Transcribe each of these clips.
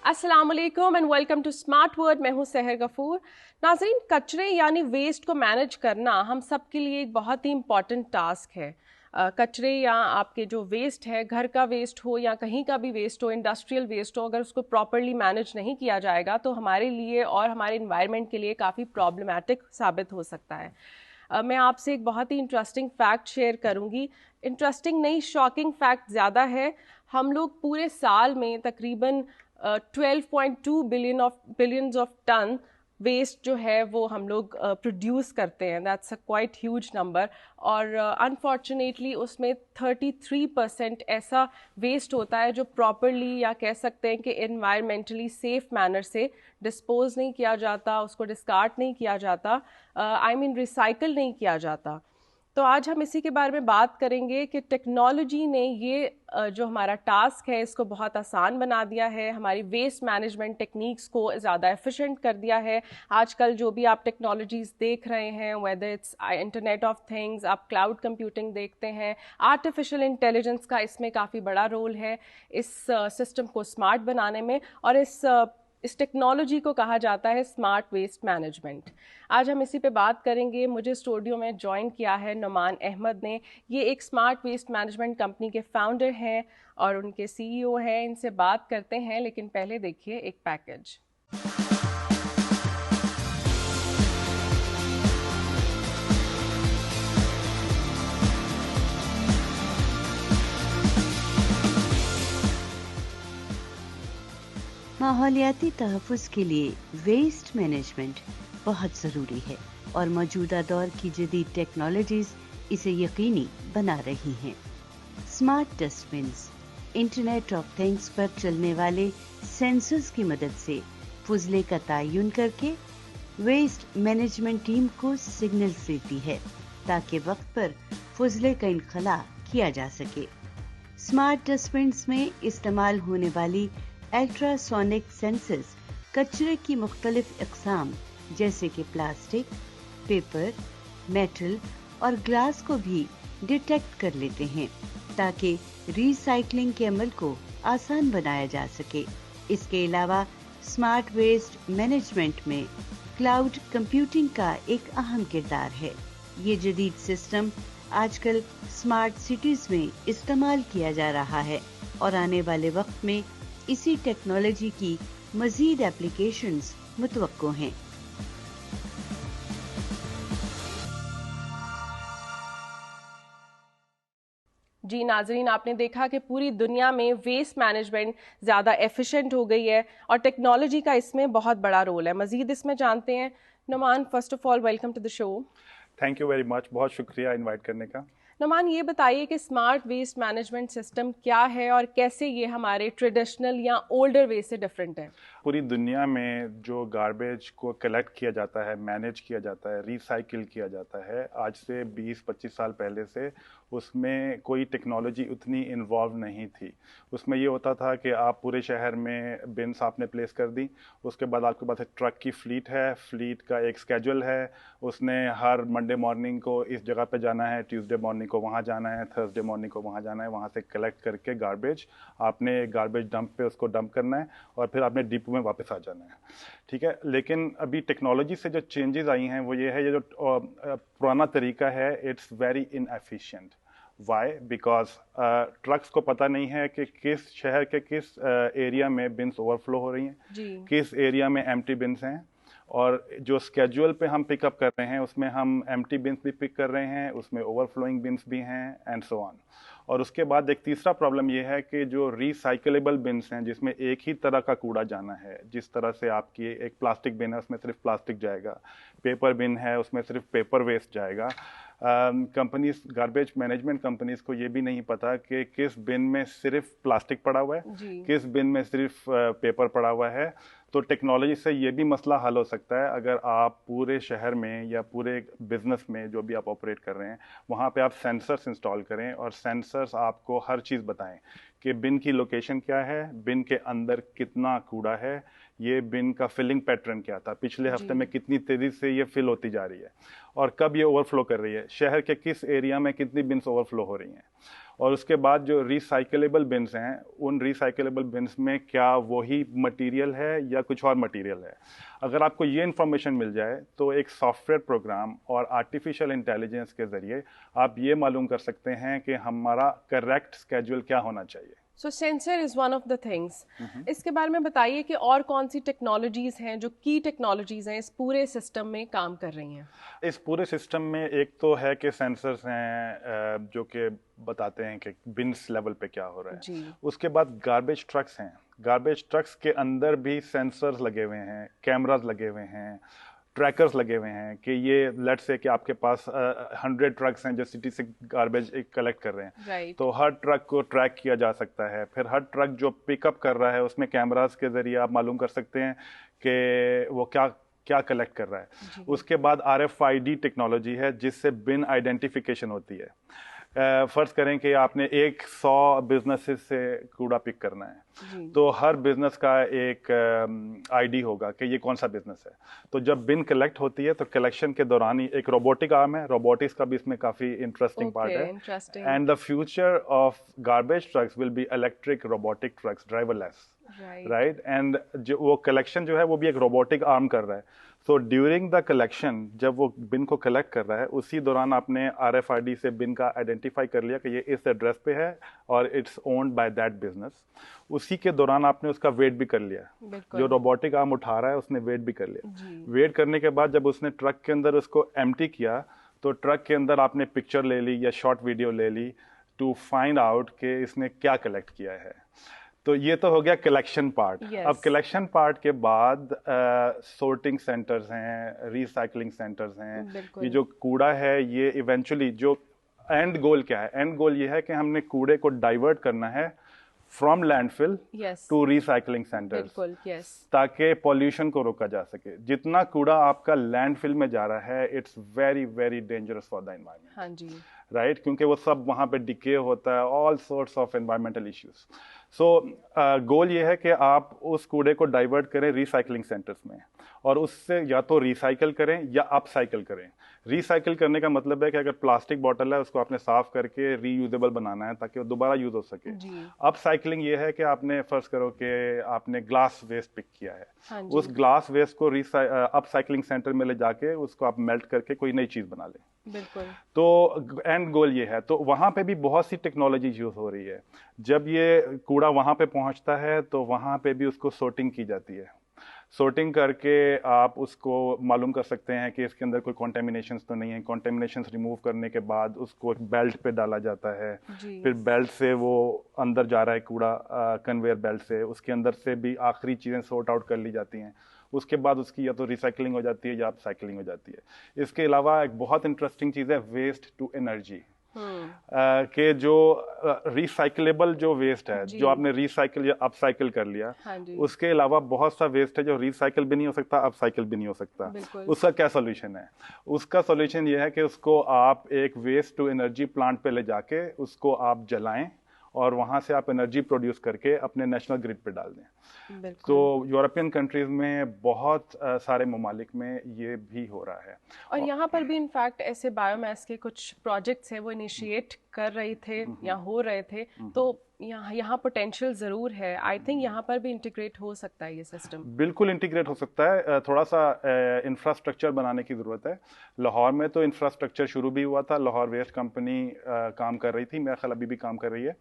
अस्सलाम वालेकुम and welcome to smart word. मैं हूं सहर गफूर। नाज़रीन, कचरे यानी वेस्ट को मैनेज करना हम सब के लिए एक बहुत ही इम्पॉर्टेंट टास्क है। कचरे या आपके जो वेस्ट है, घर का वेस्ट हो या कहीं का भी वेस्ट हो, इंडस्ट्रियल वेस्ट हो, अगर उसको प्रॉपरली मैनेज नहीं किया जाएगा तो हमारे लिए और हमारे इन्वायरमेंट के लिए काफ़ी प्रॉब्लमैटिक साबित हो सकता है। मैं आपसे एक बहुत ही इंटरेस्टिंग फैक्ट शेयर करूंगी। इंटरेस्टिंग नहीं, शॉकिंग फैक्ट ज़्यादा है। हम लोग पूरे साल में तकरीबन 12.2 बिलियंस ऑफ टन वेस्ट जो है वो हम लोग प्रोड्यूस करते हैं। That's a quite huge number. और अनफॉर्चुनेटली उसमें 33% ऐसा वेस्ट होता है जो प्रॉपरली या कह सकते हैं कि एनवायरमेंटली सेफ मैनर से डिस्पोज नहीं किया जाता, उसको डिस्कार्ड नहीं किया जाता, आई मीन रिसाइकल नहीं किया जाता। तो आज हम इसी के बारे में बात करेंगे कि टेक्नोलॉजी ने ये जो हमारा टास्क है इसको बहुत आसान बना दिया है, हमारी वेस्ट मैनेजमेंट टेक्निक्स को ज़्यादा एफिशिएंट कर दिया है। आजकल जो भी आप टेक्नोलॉजीज़ देख रहे हैं, whether it's internet of things, आप क्लाउड कंप्यूटिंग देखते हैं, आर्टिफिशियल इंटेलिजेंस का इसमें काफ़ी बड़ा रोल है इस सिस्टम को स्मार्ट बनाने में। और इस टेक्नोलॉजी को कहा जाता है स्मार्ट वेस्ट मैनेजमेंट। आज हम इसी पे बात करेंगे। मुझे स्टूडियो में ज्वाइन किया है नुमान अहमद ने। ये एक स्मार्ट वेस्ट मैनेजमेंट कंपनी के फाउंडर हैं और उनके सीईओ हैं। इनसे बात करते हैं, लेकिन पहले देखिए एक पैकेज। माहौलियाती तहफ़्फ़ुज़ के लिए वेस्ट मैनेजमेंट बहुत ज़रूरी है और मौजूदा दौर की जदीद टेक्नोलॉजीज़ इसे यकीनी बना रही हैं। Smart dustbins internet of things पर चलने वाले सेंसर्स की मदद से फुजले का तयन करके वेस्ट मैनेजमेंट टीम को सिग्नल्स देती है ताकि वक्त पर फुजले का इनखला किया जा सके। स्मार्ट डस्टबिन्स में इस्तेमाल होने वाली अल्ट्रासोनिक सेंसर्स कचरे की मुख्तलिफ इक़साम जैसे कि प्लास्टिक, पेपर, मेटल और ग्लास को भी डिटेक्ट कर लेते हैं ताकि रिसाइकलिंग के अमल को आसान बनाया जा सके। इसके अलावा स्मार्ट वेस्ट मैनेजमेंट में क्लाउड कंप्यूटिंग का एक अहम किरदार है। ये जदीद सिस्टम आजकल स्मार्ट सिटीज में इस्तेमाल किया जा रहा है और आने वाले वक्त में इसी टेक्नोलॉजी की मजीद एप्लीकेशंस मुतवक्को हैं। जी नाजरीन, आपने देखा कि पूरी दुनिया में वेस्ट मैनेजमेंट ज़्यादा एफिशिएंट हो गई है और टेक्नोलॉजी का इसमें बहुत बड़ा रोल है। मज़ीद इसमें जानते हैं। Numan, first of all welcome to the show. Thank you very much, बहुत शुक्रिया इनवाइट करने का। नुमान, ये बताइए कि स्मार्ट वेस्ट मैनेजमेंट सिस्टम क्या है और कैसे ये हमारे ट्रेडिशनल या ओल्डर वे से डिफरेंट है। पूरी दुनिया में जो गार्बेज को कलेक्ट किया जाता है, मैनेज किया जाता है, रिसाइकिल किया जाता है, आज से 20-25 साल पहले से उसमें कोई टेक्नोलॉजी उतनी इन्वॉल्व नहीं थी। उसमें ये होता था कि आप पूरे शहर में बिन्स आपने प्लेस कर दी, उसके बाद आपके पास एक ट्रक की फ्लीट है, फ्लीट का एक स्केड्यूल है, उसने हर मंडे मॉर्निंग को इस जगह पे जाना है, ट्यूसडे मॉर्निंग को वहाँ जाना है, थर्सडे मॉर्निंग को वहाँ जाना है, वहाँ से कलेक्ट करके गार्बेज आपने गार्बेज डंप पे उसको डंप करना है और फिर आपने डिपो में वापस आ जाना है। ठीक है, लेकिन अभी टेक्नोलॉजी से जो चेंजेस आई हैं वो ये है, ये जो पुराना तरीका है it's very inefficient. Why? Because trucks को पता नहीं है कि किस शहर के किस एरिया में बिन्स ओवरफ्लो हो रही हैं, किस एरिया में एम्प्टी बिन्स हैं, और जो स्केड्यूल पे हम पिकअप कर रहे हैं उसमें हम एम्प्टी बिन्स भी पिक कर रहे हैं, उसमें ओवरफ्लोइंग बिन्स भी हैं एंड सो ऑन। और उसके बाद एक तीसरा प्रॉब्लम ये है कि जो रिसाइकलेबल बिन्स हैं जिसमें एक ही तरह का कूड़ा जाना है, जिस तरह से आपकी एक प्लास्टिक बिन है उसमें सिर्फ प्लास्टिक जाएगा, पेपर बिन है उसमें सिर्फ पेपर वेस्ट जाएगा। कंपनीज, गार्बेज मैनेजमेंट कंपनीज को ये भी नहीं पता कि किस बिन में सिर्फ प्लास्टिक पड़ा हुआ है, किस बिन में सिर्फ पेपर पड़ा हुआ है। तो टेक्नोलॉजी से ये भी मसला हल हो सकता है। अगर आप पूरे शहर में या पूरे बिजनेस में जो भी आप ऑपरेट कर रहे हैं वहाँ पे आप सेंसर्स इंस्टॉल करें और सेंसर्स आपको हर चीज़ बताएं कि बिन की लोकेशन क्या है, बिन के अंदर कितना कूड़ा है, ये बिन का फिलिंग पैटर्न क्या था, पिछले हफ्ते में कितनी तेज़ी से ये फिल होती जा रही है और कब ये ओवरफ्लो कर रही है, शहर के किस एरिया में कितनी बिन्स ओवरफ्लो हो रही हैं। और उसके बाद जो रिसाइकलेबल बिन्स हैं, उन रिसाइकलेबल बिन्स में क्या वही मटेरियल है या कुछ और मटेरियल है। अगर आपको ये इन्फॉर्मेशन मिल जाए तो एक सॉफ्टवेयर प्रोग्राम और आर्टिफिशियल इंटेलिजेंस के ज़रिए आप ये मालूम कर सकते हैं कि हमारा करेक्ट स्केड्यूल क्या होना चाहिए। So sensor is one of the things. इसके बारे में बताइए कि और कौन सी टेक्नोलॉजीज़ हैं जो की टेक्नोलॉजीज़ हैं इस पूरे सिस्टम में काम कर रही हैं? इस पूरे सिस्टम में एक तो है कि सेंसर्स हैं जो कि बताते हैं कि बिन्स लेवल पे क्या हो रहा है जी। उसके बाद गार्बेज ट्रक्स हैं, गार्बेज ट्रक्स के अंदर भी सेंसर्स लगे हुए हैं, कैमरास लगे हुए हैं, ट्रैकर्स लगे हुए हैं कि ये लेट्स से कि आपके पास 100 ट्रक्स हैं जो सिटी से गार्बेज कलेक्ट कर रहे हैं, Right. तो हर ट्रक को ट्रैक किया जा सकता है। फिर हर ट्रक जो पिकअप कर रहा है उसमें कैमरास के जरिए आप मालूम कर सकते हैं कि वो क्या क्या कलेक्ट कर रहा है। उसके बाद RFID टेक्नोलॉजी है जिससे बिन आइडेंटिफिकेशन होती है। फर्ज करें कि आपने 100 बिजनेसेस से कूड़ा पिक करना है, तो हर बिजनेस का एक आईडी होगा कि ये कौन सा बिजनेस है। तो जब बिन कलेक्ट होती है तो कलेक्शन के दौरान ही एक रोबोटिक आर्म है, रोबोटिक्स का भी इसमें काफी इंटरेस्टिंग पार्ट है। And the future of garbage trucks will be electric robotic trucks, driverless, right. And जो वो कलेक्शन जो है वो भी एक रोबोटिक आर्म कर रहा है। तो ड्यूरिंग द कलेक्शन जब वो बिन को कलेक्ट कर रहा है उसी दौरान आपने RFID से बिन का आइडेंटिफाई कर लिया कि ये इस एड्रेस पे है और it's owned by that business. उसी के दौरान आपने उसका वेट भी कर लिया, जो रोबोटिक आर्म उठा रहा है उसने वेट भी कर लिया। वेट करने के बाद जब उसने ट्रक के अंदर उसको एम्प्टी किया तो ट्रक के अंदर आपने पिक्चर ले ली या शॉर्ट वीडियो ले ली टू फाइंड आउट कि इसने क्या कलेक्ट किया है। तो ये तो हो गया कलेक्शन पार्ट। अब कलेक्शन पार्ट के बाद सॉर्टिंग सेंटर्स हैं, रिसाइकलिंग सेंटर्स हैं। ये जो कूड़ा है ये इवेंचुअली जो एंड गोल क्या है, एंड गोल ये है कि हमने कूड़े को डाइवर्ट करना है from landfill to recycling centres, ताकि पॉल्यूशन को रोका जा सके। जितना कूड़ा आपका लैंडफिल में जा रहा है it's very very dangerous for the environment. हाँ जी, राइट, क्योंकि वो सब वहाँ पे डिके होता है, all sorts of environmental issues. So goal ये है कि आप उस कूड़े को डाइवर्ट करें रिसाइकलिंग सेंटर्स में और उससे या तो रिसाइकल करें या अपसाइकल करें। रिसाइकल करने का मतलब है कि अगर प्लास्टिक बॉटल है उसको आपने साफ करके रीयूजेबल बनाना है ताकि वो दोबारा यूज हो सके। अपसाइकलिंग ये है कि आपने फर्ज करो कि आपने ग्लास वेस्ट पिक किया है, उस ग्लास वेस्ट को अपसाइकलिंग सेंटर में ले जाके उसको आप मेल्ट करके कोई नई चीज बना लें। बिल्कुल। तो एंड गोल ये है। तो वहां पे भी बहुत सी टेक्नोलॉजी यूज हो रही है। जब ये कूड़ा वहां पे पहुंचता है तो वहां पे भी उसको सॉर्टिंग की जाती है। सॉर्टिंग करके आप उसको मालूम कर सकते हैं कि इसके अंदर कोई कॉन्टेमिनेशंस तो नहीं है। कॉन्टेमिनेशंस रिमूव करने के बाद उसको एक बेल्ट पे डाला जाता है, फिर बेल्ट से वो अंदर जा रहा है कूड़ा कन्वेयर बेल्ट से, उसके अंदर से भी आखिरी चीज़ें सॉर्ट आउट कर ली जाती हैं। उसके बाद उसकी या तो रिसाइकलिंग हो जाती है या अपसाइकलिंग हो जाती है। इसके अलावा एक बहुत इंटरेस्टिंग चीज़ है वेस्ट टू एनर्जी, कि जो रिसाइकलेबल जो वेस्ट है जो आपने रिसाइकल या अपसाइकल कर लिया, उसके अलावा बहुत सा वेस्ट है जो रिसाइकल भी नहीं हो सकता, अपसाइकल भी नहीं हो सकता। उसका क्या सॉल्यूशन है? उसका सॉल्यूशन ये है कि उसको आप एक वेस्ट टू एनर्जी प्लांट पे ले जाके उसको आप जलाएं और वहां से आप एनर्जी प्रोड्यूस करके अपने नेशनल ग्रिड पे डाल दें। तो यूरोपियन कंट्रीज में बहुत सारे ममालिक में ये भी हो रहा है और यहाँ पर भी इनफैक्ट ऐसे बायोमास के कुछ प्रोजेक्ट्स हैं वो इनिशिएट कर रहे थे या हो रहे थे। तो यहाँ पोटेंशियल ज़रूर है। आई थिंक यहाँ पर भी इंटीग्रेट हो सकता है ये सिस्टम। बिल्कुल इंटीग्रेट हो सकता है। थोड़ा सा इंफ्रास्ट्रक्चर बनाने की ज़रूरत है। लाहौर में तो इंफ्रास्ट्रक्चर शुरू भी हुआ था, लाहौर वेस्ट कंपनी काम कर रही थी, मेरा ख्याल अभी भी काम कर रही है।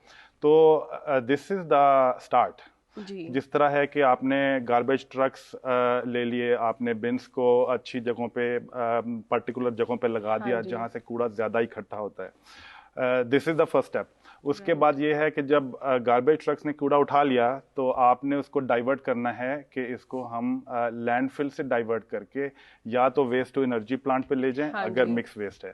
तो दिस इज़ द स्टार्ट। जिस तरह है कि आपने गार्बेज ट्रक्स ले लिए, आपने बिन्स को अच्छी जगहों पे पर्टिकुलर जगहों पे लगा दिया जहाँ से कूड़ा ज़्यादा इकट्ठा होता है। This is the first step. उसके बाद ये है कि जब गार्बेज ट्रक्स ने कूड़ा उठा लिया तो आपने उसको डाइवर्ट करना है कि इसको हम लैंडफिल से डाइवर्ट करके या तो वेस्ट टू एनर्जी प्लांट पे ले जाएं अगर मिक्स वेस्ट है,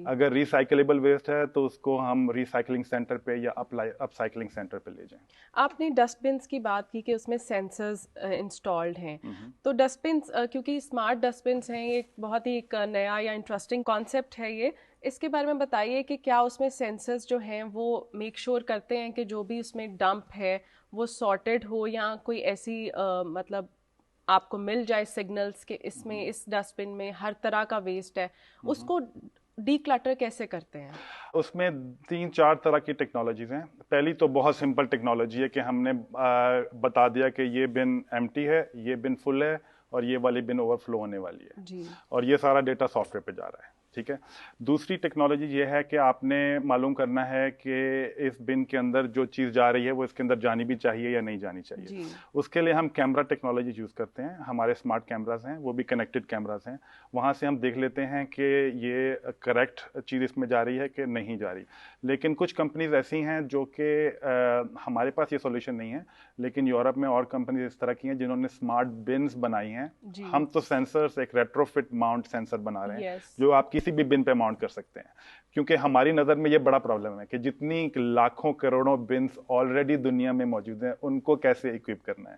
अगर रिसाइकलेबल वेस्ट है तो उसको हम रिसाइकलिंग सेंटर पे या अपसाइकलिंग सेंटर पे ले जाएं। आपने डस्टबिन्स की बात की कि उसमें सेंसर्स इंस्टॉल्ड हैं, तो डस्टबिन्स क्योंकि स्मार्ट डस्टबिन्स हैं, ये बहुत ही एक नया या इंटरेस्टिंग कॉन्सेप्ट है ये। इसके बारे में बताइए कि क्या उसमें सेंसर्स जो हैं वो मेक श्योर करते हैं कि जो भी उसमें डंप है वो सॉर्टेड हो या कोई ऐसी मतलब आपको मिल जाए सिग्नल्स कि इसमें इस डस्टबिन में हर तरह का वेस्ट है, उसको डीक्लटर कैसे करते हैं? उसमें 3-4 तरह की टेक्नोलॉजीज हैं। पहली तो बहुत सिंपल टेक्नोलॉजी है कि हमने बता दिया कि ये बिन एम्प्टी है, ये बिन फुल है और ये वाली बिन ओवरफ्लो होने वाली है जी। और ये सारा डेटा सॉफ्टवेयर पे जा रहा है। ठीक है। दूसरी टेक्नोलॉजी ये है कि आपने मालूम करना है कि इस बिन के अंदर जो चीज़ जा रही है वो इसके अंदर जानी भी चाहिए या नहीं जानी चाहिए। जी। उसके लिए हम कैमरा टेक्नोलॉजी यूज़ करते हैं। हमारे स्मार्ट कैमरास हैं, वो भी कनेक्टेड कैमरास हैं। वहाँ से हम देख लेते हैं कि ये करेक्ट चीज़ इसमें जा रही है कि नहीं जा रही। लेकिन कुछ कंपनीज ऐसी हैं जो कि हमारे पास ये सॉल्यूशन नहीं है, लेकिन यूरोप में और कंपनीज इस तरह की हैं जिन्होंने स्मार्ट बिन्स बनाई हैं। हम तो सेंसर्स, एक रेट्रोफिट माउंट सेंसर बना रहे हैं जो आप किसी भी बिन पे माउंट कर सकते हैं, क्योंकि हमारी नज़र में ये बड़ा प्रॉब्लम है कि जितनी लाखों करोड़ों बिन्स ऑलरेडी दुनिया में मौजूद हैं उनको कैसे इक्विप करना है।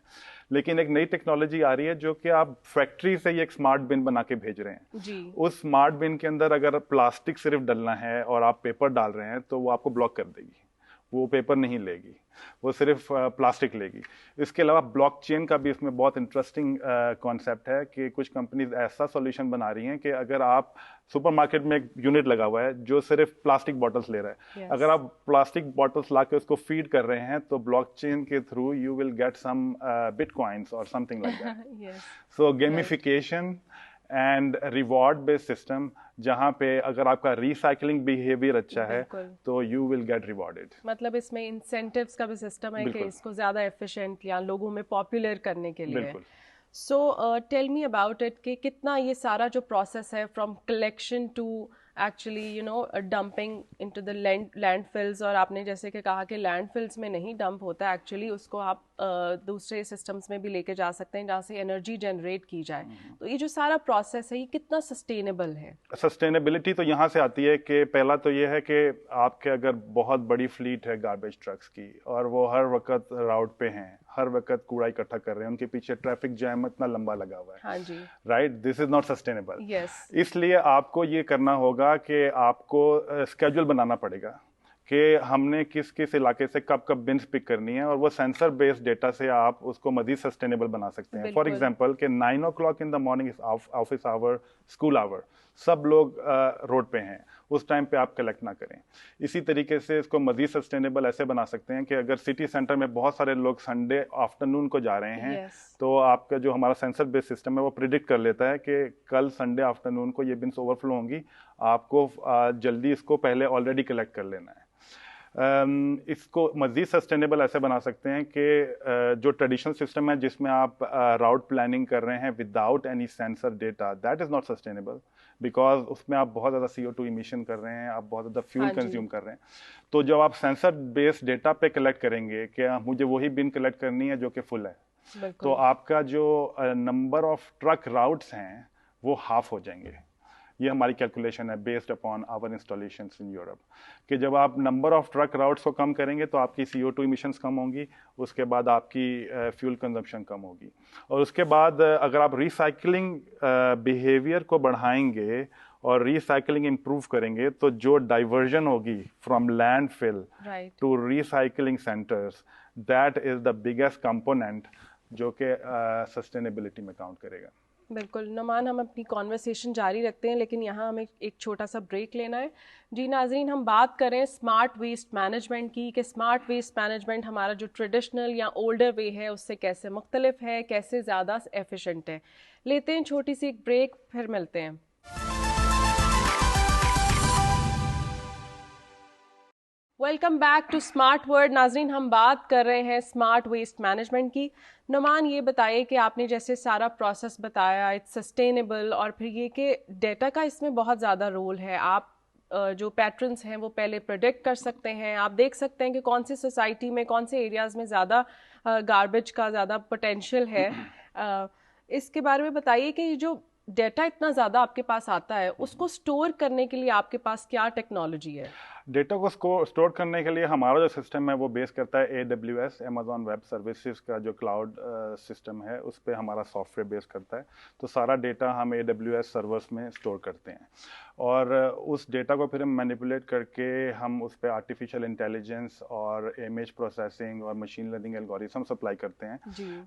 लेकिन एक नई टेक्नोलॉजी आ रही है जो कि आप फैक्ट्री से ही एक स्मार्ट बिन बना के भेज रहे हैं जी। उस स्मार्ट बिन के अंदर अगर प्लास्टिक सिर्फ डलना है और आप पेपर डाल रहे हैं तो वो आपको ब्लॉक कर देगी, वो पेपर नहीं लेगी, वो सिर्फ प्लास्टिक लेगी। इसके अलावा ब्लॉकचेन का भी इसमें बहुत इंटरेस्टिंग कॉन्सेप्ट है कि कुछ कंपनीज ऐसा सॉल्यूशन बना रही हैं कि अगर आप सुपरमार्केट में एक यूनिट लगा हुआ है जो सिर्फ प्लास्टिक बॉटल्स ले रहा है, अगर आप प्लास्टिक बॉटल्स ला के उसको फीड कर रहे हैं तो ब्लॉकचेन के through you will get some bitcoins और something like that. So gamification and reward based system, जहां पे अगर आपका रिसाइकलिंग बिहेवियर अच्छा है तो यू विल गेट रिवॉर्डेड। मतलब इसमें इंसेंटिव्स का भी सिस्टम है कि इसको ज्यादा एफिशिएंट या लोगों में पॉपुलर करने के लिए। So tell me about it कि कितना ये सारा जो प्रोसेस है from collection to actually you know dumping into the landfills, और आपने जैसे कि कहा कि लैंडफिल्स में नहीं डंप होता है, एक्चुअली उसको आप दूसरे सिस्टम्स में भी लेके जा सकते हैं जहाँ से एनर्जी जनरेट की जाए। तो ये जो सारा प्रोसेस है ये कितना सस्टेनेबल है? सस्टेनेबिलिटी तो यहाँ से आती है कि पहला तो ये है कि आपके अगर बहुत बड़ी फ्लीट है गार्बेज ट्रक्स की और वो हर वक्त राउट पे हैं, हर वक्त कूड़ा इकट्ठा कर रहे हैं, उनके पीछे ट्रैफिक जैम इतना लंबा लगा हुआ है, हाँ जी, right, this is not sustainable. Yes. इसलिए आपको ये करना होगा कि आपको स्केड्यूल बनाना पड़ेगा कि हमने किस किस इलाके से कब कब बिन्स पिक करनी है और वो सेंसर बेस्ड डेटा से आप उसको मजीद सस्टेनेबल बना सकते हैं। फॉर एग्जांपल कि 9 o'clock in the morning is office hour, school hour, सब लोग रोड पे हैं, उस टाइम पे आप कलेक्ट ना करें। इसी तरीके से इसको मजीद सस्टेनेबल ऐसे बना सकते हैं कि अगर सिटी सेंटर में बहुत सारे लोग संडे आफ्टरनून को जा रहे हैं, तो आपका जो हमारा सेंसर बेस्ड सिस्टम है वो प्रिडिक्ट कर लेता है कि कल संडे आफ्टरनून को ये बिन्स ओवरफ्लो होंगी, आपको जल्दी इसको पहले ऑलरेडी कलेक्ट कर लेना है। इसको मज़ीद सस्टेनेबल ऐसे बना सकते हैं कि जो ट्रेडिशनल सिस्टम है जिसमें आप राउट प्लानिंग कर रहे हैं without any sensor data, that is not sustainable, because उसमें आप बहुत ज़्यादा CO2 इमिशन कर रहे हैं, आप बहुत ज़्यादा फ्यूल कंज्यूम कर रहे हैं। तो जब आप सेंसर बेस्ड डेटा पे कलेक्ट करेंगे कि मुझे वही बिन कलेक्ट करनी है जो कि फुल है, तो आपका जो नंबर ऑफ ट्रक राउट्स हैं वो हाफ हो जाएंगे। ये हमारी कैलकुलेशन है based upon our installations in Europe, कि जब आप नंबर ऑफ ट्रक राउट्स को कम करेंगे तो आपकी CO2 इमिशंस कम होंगी, उसके बाद आपकी फ्यूल कंजम्पशन कम होगी, और उसके बाद अगर आप रिसाइकलिंग बिहेवियर को बढ़ाएंगे और रिसाइकलिंग इम्प्रूव करेंगे तो जो डाइवर्जन होगी from landfill to recycling centres, that is the biggest component जो कि सस्टेनेबिलिटी में काउंट करेगा। बिल्कुल नुमान, हम अपनी कॉन्वर्सेशन जारी रखते हैं, लेकिन यहाँ हमें एक छोटा सा ब्रेक लेना है। जी नाज़रीन, हम बात करें स्मार्ट वेस्ट मैनेजमेंट की कि स्मार्ट वेस्ट मैनेजमेंट हमारा जो ट्रेडिशनल या ओल्डर वे है उससे कैसे मुख्तलिफ है, कैसे ज़्यादा एफिशिएंट है। लेते हैं छोटी सी एक ब्रेक, फिर मिलते हैं। Welcome back to smart word. नाजरीन, हम बात कर रहे हैं स्मार्ट वेस्ट मैनेजमेंट की। नुमान, ये बताइए कि आपने जैसे सारा प्रोसेस बताया, इट्स सस्टेनेबल, और फिर ये कि डेटा का इसमें बहुत ज़्यादा रोल है। आप जो पैट्रन्स हैं वो पहले प्रेडिक्ट कर सकते हैं, आप देख सकते हैं कि कौन सी सोसाइटी में, कौन से एरियाज़ में ज़्यादा गार्बेज का ज़्यादा पोटेंशियल है। इसके बारे में बताइए कि जो डेटा इतना ज़्यादा आपके पास आता है उसको स्टोर करने के लिए आपके पास क्या टेक्नोलॉजी है? डेटा को स्टोर करने के लिए हमारा जो सिस्टम है वो बेस करता है AWS, अमेजॉन वेब सर्विसेज का जो क्लाउड सिस्टम है उस पर हमारा सॉफ्टवेयर बेस करता है। तो सारा डेटा हम AWS सर्वर्स में स्टोर करते हैं और उस डेटा को फिर हम मैनिपुलेट करके हम उस पर आर्टिफिशियल इंटेलिजेंस और इमेज प्रोसेसिंग और मशीन लर्निंग एल्गोरिथम सप्लाई करते हैं,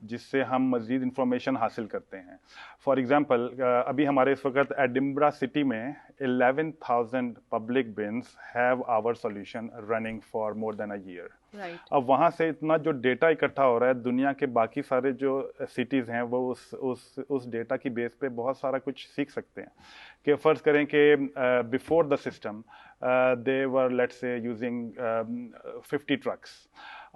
जिससे हम मज़ीद इंफॉर्मेशन हासिल करते हैं। फॉर एग्जांपल, अभी हमारे इस वक्त एडिनबरा सिटी में 11,000 public bins have our solution running for more than a year. Right. अब वहाँ से इतना जो डेटा इकट्ठा हो रहा है, दुनिया के बाकी सारे जो सिटीज़ हैं वो उस डेटा की बेस पे बहुत सारा कुछ सीख सकते हैं। कि फ़र्ज़ करें कि before the system they were let's say using 50 trucks.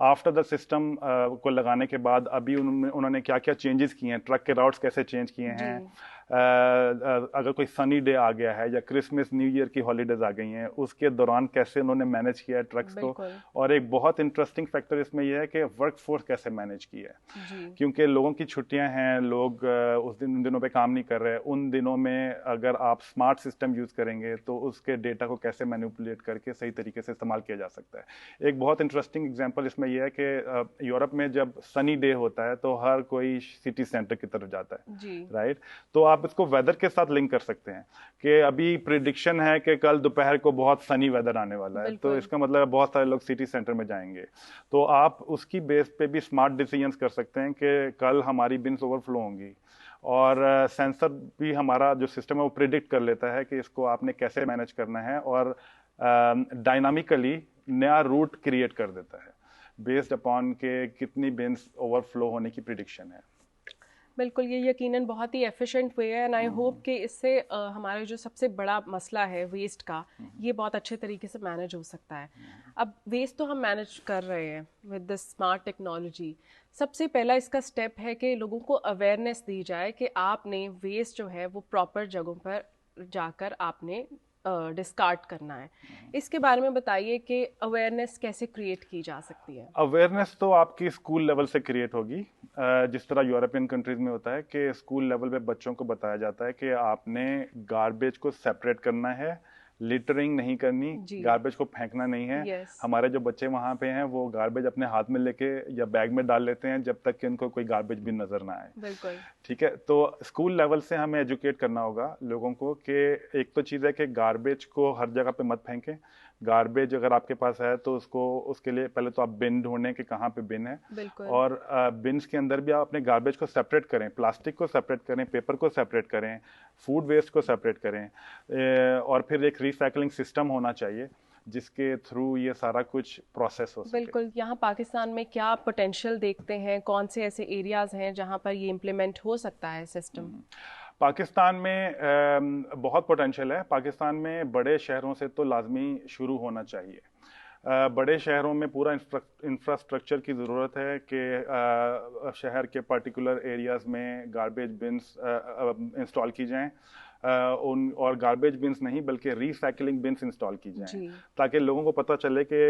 After the system को लगाने के बाद अभी उन्होंने क्या क्या चेंजेस किए हैं, ट्रक के राउट्स कैसे चेंज किए हैं, अगर कोई सनी डे आ गया है या क्रिसमस न्यू ईयर की हॉलीडेज आ गई हैं उसके दौरान कैसे उन्होंने मैनेज किया है ट्रक्स को। और एक बहुत इंटरेस्टिंग फैक्टर इसमें यह है कि वर्क फोर्स कैसे मैनेज किया है, क्योंकि लोगों की छुट्टियां हैं, लोग उन दिनों पे काम नहीं कर रहे। उन दिनों में अगर आप स्मार्ट सिस्टम यूज करेंगे तो उसके डेटा को कैसे मैनिपुलेट करके सही तरीके से इस्तेमाल किया जा सकता है। एक बहुत इंटरेस्टिंग एग्जाम्पल इसमें यह है कि यूरोप में जब सनी डे होता है तो हर कोई सिटी सेंटर की तरफ जाता है, राइट। तो आप इसको वेदर के साथ लिंक कर सकते हैं कि अभी प्रिडिक्शन है कि कल दोपहर को बहुत सनी वेदर आने वाला है, तो इसका मतलब बहुत सारे लोग सिटी सेंटर में जाएंगे। तो आप उसकी बेस पे भी स्मार्ट डिसीजंस कर सकते हैं कि कल हमारी बिन्स ओवरफ्लो होंगी, और सेंसर भी हमारा जो सिस्टम है वो प्रिडिक्ट कर लेता है कि इसको आपने कैसे मैनेज करना है, और डायनामिकली नया रूट क्रिएट कर देता है बेस्ड अपॉन के कितनी बिन्स ओवरफ्लो होने की प्रिडिक्शन है। बिल्कुल, ये यकीनन बहुत ही एफिशिएंट वे है, एंड आई होप कि इससे हमारा जो सबसे बड़ा मसला है वेस्ट का, ये बहुत अच्छे तरीके से मैनेज हो सकता है। अब वेस्ट तो हम मैनेज कर रहे हैं विद द स्मार्ट टेक्नोलॉजी। सबसे पहला इसका स्टेप है कि लोगों को अवेयरनेस दी जाए कि आपने वेस्ट जो है वो प्रॉपर जगहों पर जाकर आपने डिस्कार्ड करना है। इसके बारे में बताइए कि अवेयरनेस कैसे क्रिएट की जा सकती है। अवेयरनेस तो आपकी स्कूल लेवल से क्रिएट होगी, जिस तरह यूरोपियन कंट्रीज में होता है कि स्कूल लेवल पे बच्चों को बताया जाता है कि आपने गार्बेज को सेपरेट करना है, लिटरिंग नहीं करनी, गार्बेज को फेंकना नहीं है। हमारे जो बच्चे वहाँ पे हैं वो गार्बेज अपने हाथ में लेके या बैग में डाल लेते हैं जब तक कि उनको कोई गार्बेज भी नजर ना आए। बिल्कुल ठीक है, तो स्कूल लेवल से हमें एजुकेट करना होगा लोगों को कि एक तो चीज़ है कि गार्बेज को हर जगह पे मत फेंकें। गार्बेज अगर आपके पास है तो उसके लिए पहले तो आप बिन ढूंढें कि कहाँ पे बिन है, और बिन्स के अंदर भी आप अपने गार्बेज को सेपरेट करें, प्लास्टिक को सेपरेट करें, पेपर को सेपरेट करें, फूड वेस्ट को सेपरेट करें, और फिर एक रिसाइकलिंग सिस्टम होना चाहिए जिसके थ्रू ये सारा कुछ प्रोसेस हो सके। बिल्कुल, यहाँ पाकिस्तान में क्या पोटेंशियल देखते हैं, कौन से ऐसे एरियाज हैं जहाँ पर ये इम्प्लीमेंट हो सकता है सिस्टम? पाकिस्तान में बहुत पोटेंशियल है। पाकिस्तान में बड़े शहरों से तो लाजमी शुरू होना चाहिए। बड़े शहरों में पूरा इंफ्रास्ट्रक्चर की ज़रूरत है कि शहर के पर्टिकुलर एरियाज़ में गार्बेज बिन्स इंस्टॉल की जाएं, और गार्बेज बिन्स नहीं बल्कि रिसाइकलिंग बिन्स इंस्टॉल की जाएं, ताकि लोगों को पता चले कि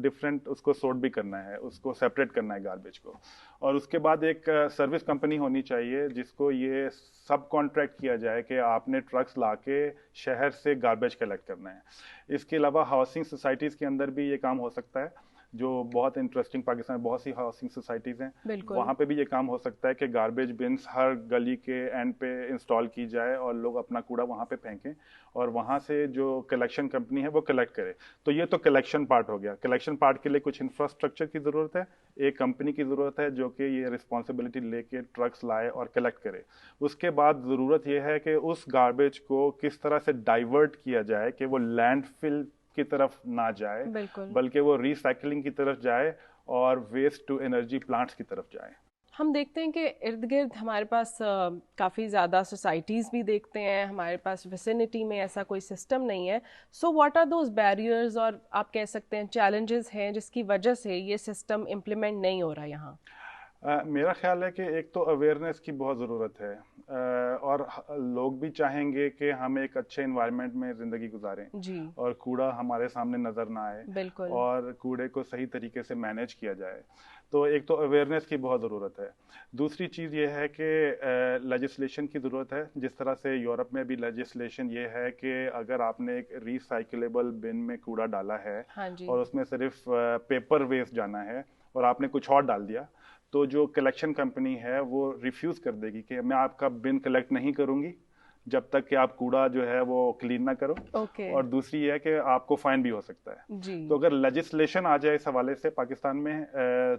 डिफरेंट उसको सॉर्ट भी करना है, उसको सेपरेट करना है गार्बेज को। और उसके बाद एक सर्विस कंपनी होनी चाहिए जिसको ये सब कॉन्ट्रैक्ट किया जाए कि आपने ट्रक्स लाके शहर से गार्बेज कलेक्ट करना है। इसके अलावा हाउसिंग सोसाइटीज़ के अंदर भी ये काम हो सकता है, जो बहुत इंटरेस्टिंग। पाकिस्तान में बहुत सी हाउसिंग सोसाइटीज़ हैं, वहाँ पे भी ये काम हो सकता है कि गार्बेज बिन्स हर गली के एंड पे इंस्टॉल की जाए और लोग अपना कूड़ा वहाँ पे फेंकें, और वहाँ से जो कलेक्शन कंपनी है वो कलेक्ट करे। तो ये तो कलेक्शन पार्ट हो गया। कलेक्शन पार्ट के लिए कुछ इंफ्रास्ट्रक्चर की ज़रूरत है, एक कंपनी की ज़रूरत है जो कि ये रिस्पॉन्सिबिलिटी लेके ट्रक्स लाए और कलेक्ट करे। उसके बाद ज़रूरत ये है कि उस गार्बेज को किस तरह से डाइवर्ट किया जाए कि वो लैंडफिल की तरफ ना जाए, बल्कि वो रिसाइकलिंग की तरफ जाए और वेस्ट टू एनर्जी प्लांट्स की तरफ जाए। हम देखते हैं कि इर्द गिर्द हमारे पास काफ़ी ज़्यादा सोसाइटीज़ भी देखते हैं, हमारे पास विसिनिटी में ऐसा कोई सिस्टम नहीं है। So what are those barriers, और आप कह सकते हैं चैलेंजेस हैं जिसकी वजह से ये सिस्टम इम्प्लीमेंट नहीं हो रहा यहाँ? मेरा ख्याल है कि एक तो अवेयरनेस की बहुत ज़रूरत है, और लोग भी चाहेंगे कि हम एक अच्छे इन्वायरमेंट में ज़िंदगी गुजारें और कूड़ा हमारे सामने नज़र ना आए, और कूड़े को सही तरीके से मैनेज किया जाए। तो एक तो अवेयरनेस की बहुत ज़रूरत है। दूसरी चीज़ ये है कि लेजिस्लेशन की ज़रूरत है। जिस तरह से यूरोप में भी लेजिस्लेशन ये है कि अगर आपने एक रिसाइकलेबल बिन में कूड़ा डाला है और उसमें सिर्फ पेपर वेस्ट जाना है और आपने कुछ और डाल दिया, तो जो कलेक्शन कंपनी है वो रिफ्यूज़ कर देगी कि मैं आपका बिन कलेक्ट नहीं करूँगी, जब तक कि आप कूड़ा जो है वो क्लीन ना करो। और दूसरी है कि आपको फाइन भी हो सकता है जी। तो अगर लेजिस्लेशन आ जाए इस हवाले से पाकिस्तान में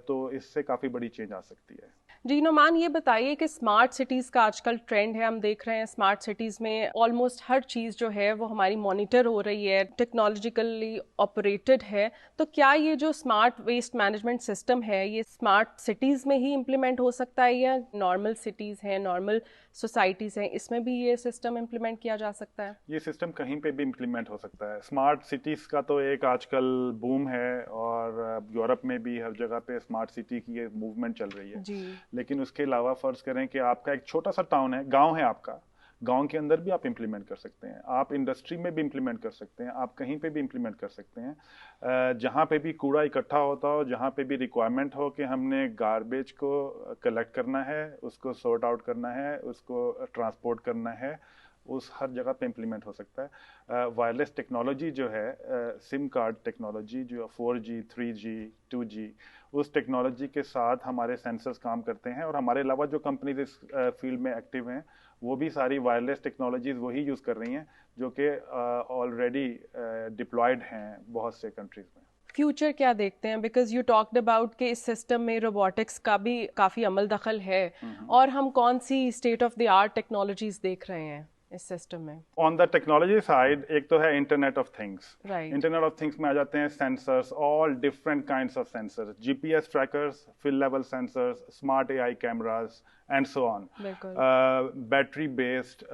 तो इससे काफी बड़ी चेंज आ सकती है जी। नोमान, ये बताइए कि स्मार्ट सिटीज़ का आजकल ट्रेंड है, हम देख रहे हैं स्मार्ट सिटीज़ में ऑलमोस्ट हर चीज़ जो है वो हमारी मॉनिटर हो रही है, टेक्नोलॉजिकली ऑपरेटेड है। तो क्या ये जो स्मार्ट वेस्ट मैनेजमेंट सिस्टम है ये स्मार्ट सिटीज़ में ही इम्प्लीमेंट हो सकता है या नॉर्मल सिटीज़ हैं, नॉर्मल सोसाइटीज़ हैं, इसमें भी ये सिस्टम इम्प्लीमेंट किया जा सकता है? ये सिस्टम कहीं पे भी इम्प्लीमेंट हो सकता है। स्मार्ट सिटीज़ का तो एक आजकल बूम है और यूरोप में भी हर जगह पे स्मार्ट सिटी की ये मूवमेंट चल रही है जी। लेकिन उसके अलावा फर्ज करें कि आपका एक छोटा सा टाउन है, गांव है आपका, गांव के अंदर भी आप इम्प्लीमेंट कर सकते हैं, आप इंडस्ट्री में भी इम्प्लीमेंट कर सकते हैं, आप कहीं पे भी इम्प्लीमेंट कर सकते हैं। जहां पे भी कूड़ा इकट्ठा होता हो, जहां पे भी रिक्वायरमेंट हो कि हमने गार्बेज को कलेक्ट करना है, उसको सॉर्ट आउट करना है, उसको ट्रांसपोर्ट करना है, उस हर जगह पे इम्प्लीमेंट हो सकता है। वायरलेस टेक्नोलॉजी जो है, सिम कार्ड टेक्नोलॉजी जो 4G 3G 2G, उस टेक्नोलॉजी के साथ हमारे सेंसर्स काम करते हैं और हमारे अलावा जो कंपनीज इस फील्ड में एक्टिव हैं वो भी सारी वायरलेस टेक्नोलॉजीज वही यूज़ कर रही हैं जो कि ऑलरेडी डिप्लॉयड हैं बहुत से कंट्रीज में। फ्यूचर क्या देखते हैं? बिकॉज यू टॉक्ड अबाउट कि इस सिस्टम में रोबोटिक्स का भी काफ़ी अमल दखल है और हम कौन सी state of the art technologies देख रहे हैं इस सिस्टम में? ऑन द टेक्नोलॉजी साइड एक तो है internet of things. Internet of things में आ जाते हैं sensors, all different kinds of sensors, GPS trackers, field level sensors, smart AI cameras and so on, battery based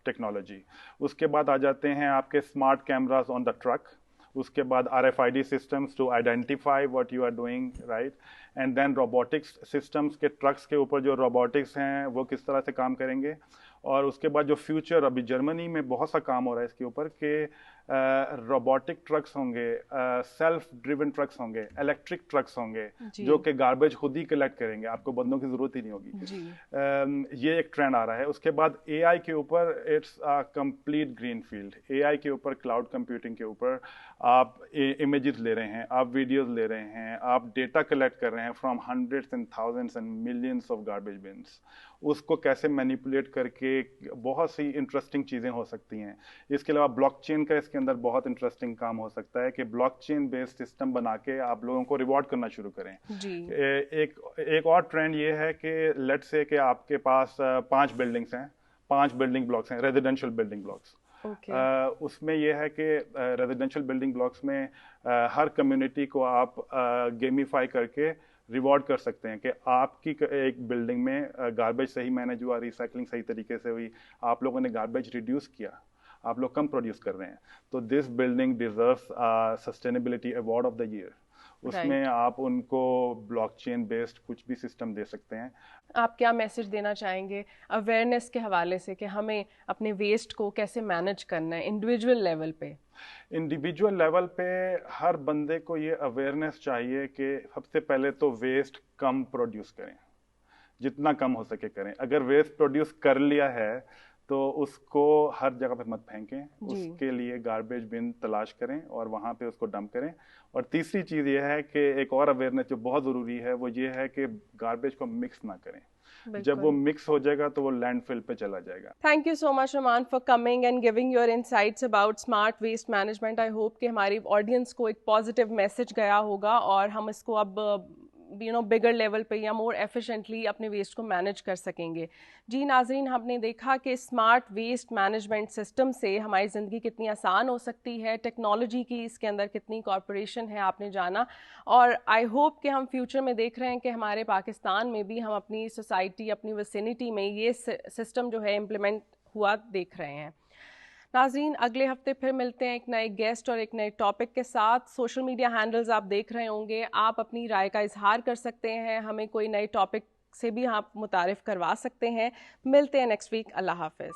technology. उसके बाद आ जाते हैं आपके smart cameras on the truck, उसके बाद RFID systems to identify what you are doing, right? And then robotics systems के trucks के ऊपर जो robotics हैं वो किस तरह से काम करेंगे। और उसके बाद जो फ्यूचर, अभी जर्मनी में बहुत सा काम हो रहा है इसके ऊपर कि रोबोटिक ट्रक्स होंगे, सेल्फ ड्रिवन ट्रक्स होंगे, इलेक्ट्रिक ट्रक्स होंगे जो कि गार्बेज खुद ही कलेक्ट करेंगे, आपको बंदों की जरूरत ही नहीं होगी। ये एक ट्रेंड आ रहा है। उसके बाद AI के ऊपर it's a complete green field. AI के ऊपर, क्लाउड कंप्यूटिंग के ऊपर आप इमेजेस ले रहे हैं, आप वीडियोस ले रहे हैं, आप डेटा कलेक्ट कर रहे हैं from hundreds and thousands and millions of garbage beans. उसको कैसे मैनिपुलेट करके बहुत सी इंटरेस्टिंग चीज़ें हो सकती हैं। इसके अलावा ब्लॉकचेन का इसके अंदर बहुत इंटरेस्टिंग काम हो सकता है कि ब्लॉकचेन बेस्ड सिस्टम बना के आप लोगों को रिवॉर्ड करना शुरू करें जी। एक और ट्रेंड ये है कि लेट्स से कि आपके पास 5 बिल्डिंग्स हैं, 5 बिल्डिंग ब्लॉक्स हैं, रेजिडेंशियल बिल्डिंग ब्लॉक्स। उसमें यह है कि रेजिडेंशियल बिल्डिंग ब्लॉक्स में हर कम्युनिटी को आप गेमिफाई करके रिवॉर्ड कर सकते हैं कि आपकी एक बिल्डिंग में गार्बेज सही मैनेज हुआ, रिसाइकलिंग सही तरीके से हुई, आप लोगों ने गार्बेज रिड्यूस किया, आप लोग कम प्रोड्यूस कर रहे हैं, तो this building deserves sustainability award of the year. उसमें आप उनको ब्लॉकचेन बेस्ड कुछ भी सिस्टम दे सकते हैं। आप क्या मैसेज देना चाहेंगे अवेयरनेस के हवाले से कि हमें अपने वेस्ट को कैसे मैनेज करना है इंडिविजुअल लेवल पे? इंडिविजुअल लेवल पे हर बंदे को ये अवेयरनेस चाहिए कि सबसे पहले तो वेस्ट कम प्रोड्यूस करें, जितना कम हो सके करें। अगर वेस्ट प्रोड्यूस कर लिया है तो उसको हर जगह पे मत फेंकें, उसके लिए गार्बेज बिन तलाश करें और वहाँ पे उसको डंप करें। और तीसरी चीज़ ये है कि एक और अवेयरनेस जो बहुत ज़रूरी है वो ये है कि गार्बेज को मिक्स ना करें। जब वो मिक्स हो जाएगा तो वो लैंडफिल पे चला जाएगा। Thank you so much Noman for coming and giving your insights about smart waste management. I hope कि हमारी ऑडियंस को एक पॉजिटिव मैसेज गया होगा और हम इसको अब बिगर लेवल पे या मोर एफिशिएंटली अपने वेस्ट को मैनेज कर सकेंगे। जी नाजरीन, हमने देखा कि स्मार्ट वेस्ट मैनेजमेंट सिस्टम से हमारी ज़िंदगी कितनी आसान हो सकती है, टेक्नोलॉजी की इसके अंदर कितनी कॉर्पोरेशन है आपने जाना। और आई होप कि हम फ्यूचर में देख रहे हैं कि हमारे पाकिस्तान में भी हम अपनी सोसाइटी, अपनी विसिनिटी में ये सिस्टम जो है इम्प्लीमेंट हुआ देख रहे हैं। नाज़रीन, अगले हफ्ते फिर मिलते हैं एक नए गेस्ट और एक नए टॉपिक के साथ। सोशल मीडिया हैंडल्स आप देख रहे होंगे, आप अपनी राय का इजहार कर सकते हैं, हमें कोई नए टॉपिक से भी आप मुतारिफ करवा सकते हैं। मिलते हैं नेक्स्ट वीक। अल्लाह हाफ़िज़।